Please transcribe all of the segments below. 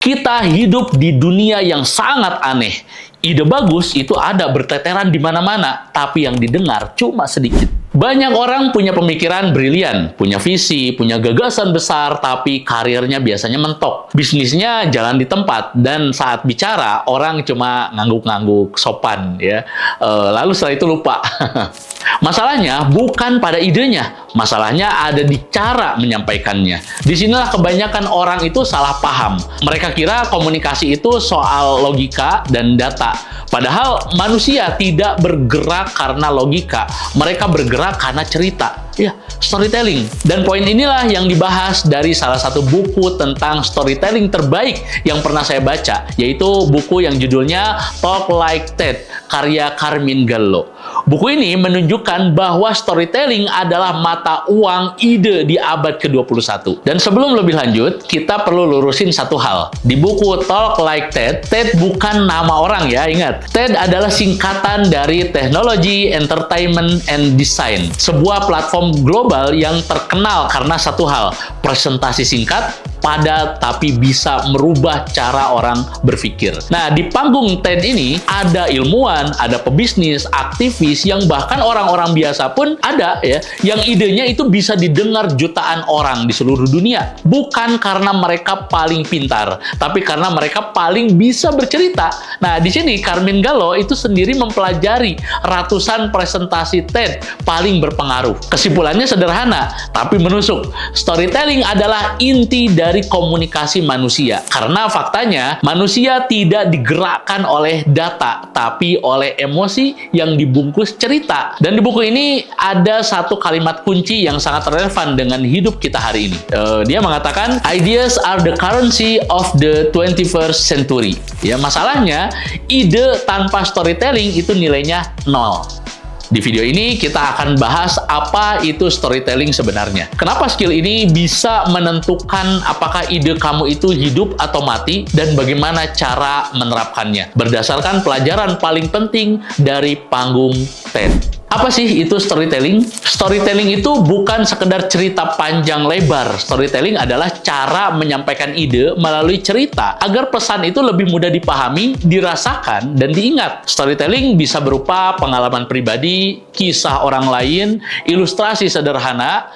Kita hidup di dunia yang sangat aneh. Ide bagus itu ada berteteran di mana-mana, tapi yang didengar cuma sedikit. Banyak orang punya pemikiran brilian, punya visi, punya gagasan besar, tapi karirnya biasanya mentok. Bisnisnya jalan di tempat, dan saat bicara, orang cuma ngangguk-ngangguk sopan, ya. Lalu setelah itu lupa. Masalahnya bukan pada idenya, masalahnya ada di cara menyampaikannya. Disinilah kebanyakan orang itu salah paham. Mereka kira komunikasi itu soal logika dan data. Padahal manusia tidak bergerak karena logika, mereka bergerak karena cerita. Ya, storytelling. Dan poin inilah yang dibahas dari salah satu buku tentang storytelling terbaik yang pernah saya baca, yaitu buku yang judulnya Talk Like TED, karya Carmine Gallo. Buku ini menunjukkan bahwa storytelling adalah mata uang ide di abad ke-21. Dan sebelum lebih lanjut, kita perlu lurusin satu hal. Di buku Talk Like TED, TED bukan nama orang ya, ingat. TED adalah singkatan dari Technology, Entertainment, and Design. Sebuah platform global yang terkenal karena satu hal, presentasi singkat, padat, tapi bisa merubah cara orang berpikir. Nah, di panggung TED ini ada ilmuwan, ada pebisnis, aktivis, yang bahkan orang-orang biasa pun ada ya, yang idenya itu bisa didengar jutaan orang di seluruh dunia. Bukan karena mereka paling pintar, tapi karena mereka paling bisa bercerita. Nah, di sini Carmine Gallo itu sendiri mempelajari ratusan presentasi TED paling berpengaruh. Kesimpulannya sederhana, tapi menusuk. Storytelling adalah inti dari komunikasi manusia. Karena faktanya, manusia tidak digerakkan oleh data, tapi oleh emosi yang dibungkus cerita. Dan di buku ini ada satu kalimat kunci yang sangat relevan dengan hidup kita hari ini. Dia mengatakan, ideas are the currency of the 21st century. Ya, masalahnya, ide tanpa storytelling itu nilainya 0. Di video ini kita akan bahas apa itu storytelling sebenarnya. Kenapa skill ini bisa menentukan apakah ide kamu itu hidup atau mati, dan bagaimana cara menerapkannya. Berdasarkan pelajaran paling penting dari panggung TED. Apa sih itu storytelling? Storytelling itu bukan sekedar cerita panjang lebar. Storytelling adalah cara menyampaikan ide melalui cerita agar pesan itu lebih mudah dipahami, dirasakan, dan diingat. Storytelling bisa berupa pengalaman pribadi, kisah orang lain, ilustrasi sederhana,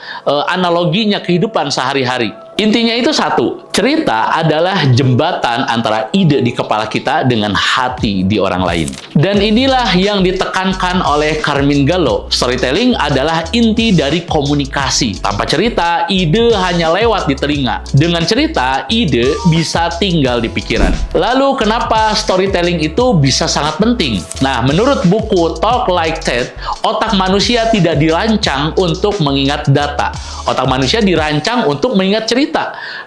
analoginya kehidupan sehari-hari. Intinya itu satu, cerita adalah jembatan antara ide di kepala kita dengan hati di orang lain. Dan inilah yang ditekankan oleh Carmine Gallo. Storytelling adalah inti dari komunikasi. Tanpa cerita, ide hanya lewat di telinga. Dengan cerita, ide bisa tinggal di pikiran. Lalu, kenapa storytelling itu bisa sangat penting? Nah, menurut buku Talk Like TED, otak manusia tidak dirancang untuk mengingat data. Otak manusia dirancang untuk mengingat cerita.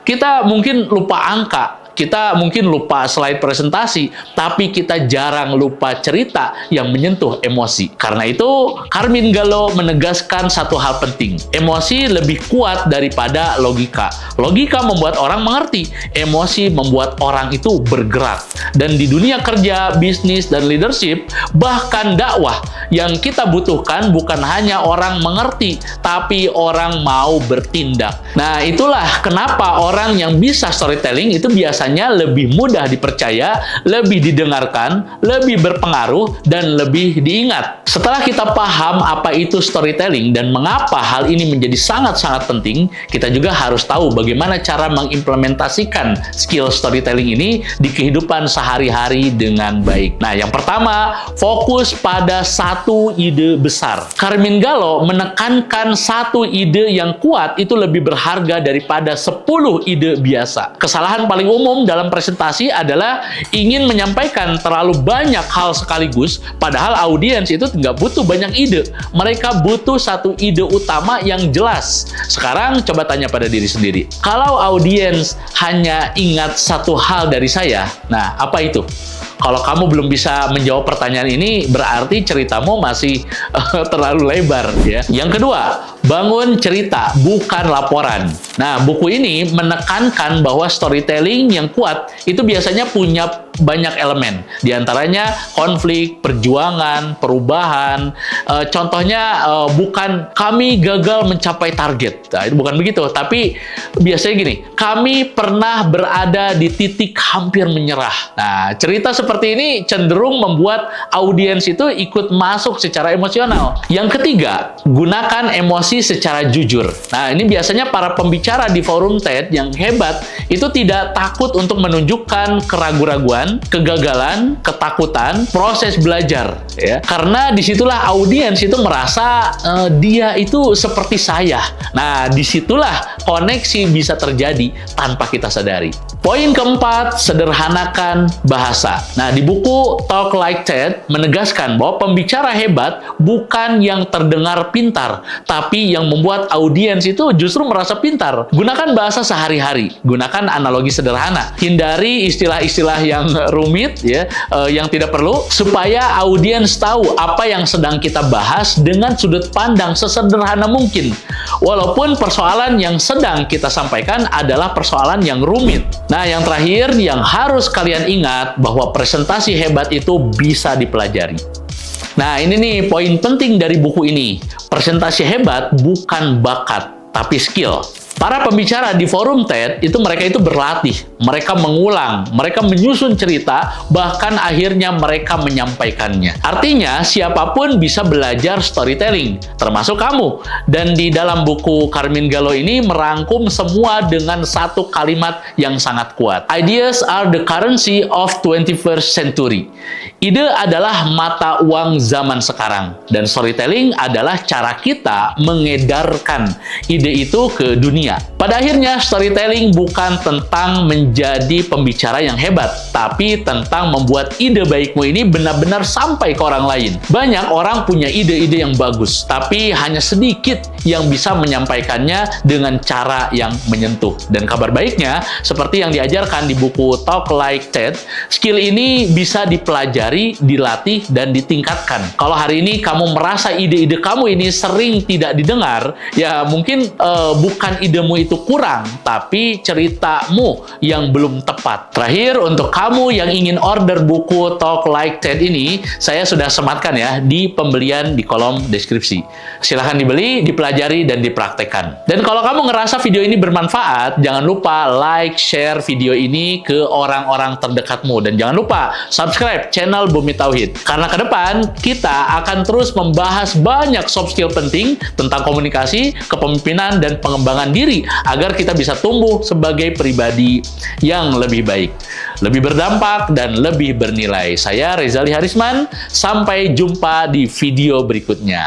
Kita mungkin lupa angka, kita mungkin lupa slide presentasi, tapi kita jarang lupa cerita yang menyentuh emosi. Karena itu, Carmine Gallo menegaskan satu hal penting. Emosi lebih kuat daripada logika. Logika membuat orang mengerti, emosi membuat orang itu bergerak. Dan di dunia kerja, bisnis, dan leadership, bahkan dakwah, yang kita butuhkan bukan hanya orang mengerti, tapi orang mau bertindak. Nah, itulah kenapa orang yang bisa storytelling itu biasanya lebih mudah dipercaya, lebih didengarkan, lebih berpengaruh, dan lebih diingat. Setelah kita paham apa itu storytelling dan mengapa hal ini menjadi sangat-sangat penting, kita juga harus tahu bagaimana cara mengimplementasikan skill storytelling ini di kehidupan sehari-hari dengan baik. Nah, yang pertama, fokus pada satu ide besar. Carmine Gallo menekankan satu ide yang kuat itu lebih berharga daripada 10 ide biasa. Kesalahan paling umum dalam presentasi adalah ingin menyampaikan terlalu banyak hal sekaligus, padahal audiens itu nggak butuh banyak ide. Mereka butuh satu ide utama yang jelas. Sekarang coba tanya pada diri sendiri. Kalau audiens hanya ingat satu hal dari saya, nah apa itu? Kalau kamu belum bisa menjawab pertanyaan ini, berarti ceritamu masih terlalu lebar ya. Yang kedua, bangun cerita, bukan laporan. Nah, buku ini menekankan bahwa storytelling yang kuat itu biasanya punya banyak elemen. Di antaranya konflik, perjuangan, perubahan. Contohnya bukan kami gagal mencapai target. Nah, itu bukan begitu. Tapi biasanya gini, kami pernah berada di titik hampir menyerah. Nah, cerita seperti ini cenderung membuat audiens itu ikut masuk secara emosional. Yang ketiga, gunakan emosi secara jujur. Nah, ini biasanya para pembicara di forum TED yang hebat itu tidak takut untuk menunjukkan keraguan-raguan, kegagalan, ketakutan, proses belajar, ya. Karena disitulah audiens itu merasa dia itu seperti saya. Nah, disitulah koneksi bisa terjadi tanpa kita sadari. Poin keempat, sederhanakan bahasa. Nah, di buku Talk Like TED menegaskan bahwa pembicara hebat bukan yang terdengar pintar, tapi yang membuat audiens itu justru merasa pintar. Gunakan bahasa sehari-hari, gunakan analogi sederhana, hindari istilah-istilah yang rumit, ya, yang tidak perlu, supaya audiens tahu apa yang sedang kita bahas dengan sudut pandang sesederhana mungkin. Walaupun persoalan yang sedang kita sampaikan adalah persoalan yang rumit. Nah, yang terakhir yang harus kalian ingat bahwa presentasi hebat itu bisa dipelajari. Nah, ini nih poin penting dari buku ini. Presentasi hebat bukan bakat, tapi skill. Para pembicara di forum TED mereka itu berlatih, mereka mengulang, mereka menyusun cerita, bahkan akhirnya mereka menyampaikannya. Artinya, siapapun bisa belajar storytelling, termasuk kamu. Dan di dalam buku Carmine Gallo ini merangkum semua dengan satu kalimat yang sangat kuat. Ideas are the currency of 21st century. Ide adalah mata uang zaman sekarang, dan storytelling adalah cara kita mengedarkan ide itu ke dunia. Pada akhirnya, storytelling bukan tentang menjadi pembicara yang hebat, tapi tentang membuat ide baikmu ini benar-benar sampai ke orang lain. Banyak orang punya ide-ide yang bagus, tapi hanya sedikit yang bisa menyampaikannya dengan cara yang menyentuh. Dan kabar baiknya, seperti yang diajarkan di buku Talk Like TED, skill ini bisa dipelajari, dilatih, dan ditingkatkan. Kalau hari ini kamu merasa ide-ide kamu ini sering tidak didengar, ya mungkin bukan idemu itu kurang, tapi ceritamu yang belum tepat. Terakhir, untuk kamu yang ingin order buku Talk Like TED ini, saya sudah sematkan ya di pembelian di kolom deskripsi. Silahkan dibeli, dipelajari, dan dipraktekkan. Dan kalau kamu ngerasa video ini bermanfaat, jangan lupa like, share video ini ke orang-orang terdekatmu. Dan jangan lupa subscribe channel Bumi Tauhid. Karena ke depan, kita akan terus membahas banyak soft skill penting tentang komunikasi, kepemimpinan, dan pengembangan diri agar kita bisa tumbuh sebagai pribadi yang lebih baik, lebih berdampak, dan lebih bernilai. Saya Rezali Harisman, sampai jumpa di video berikutnya.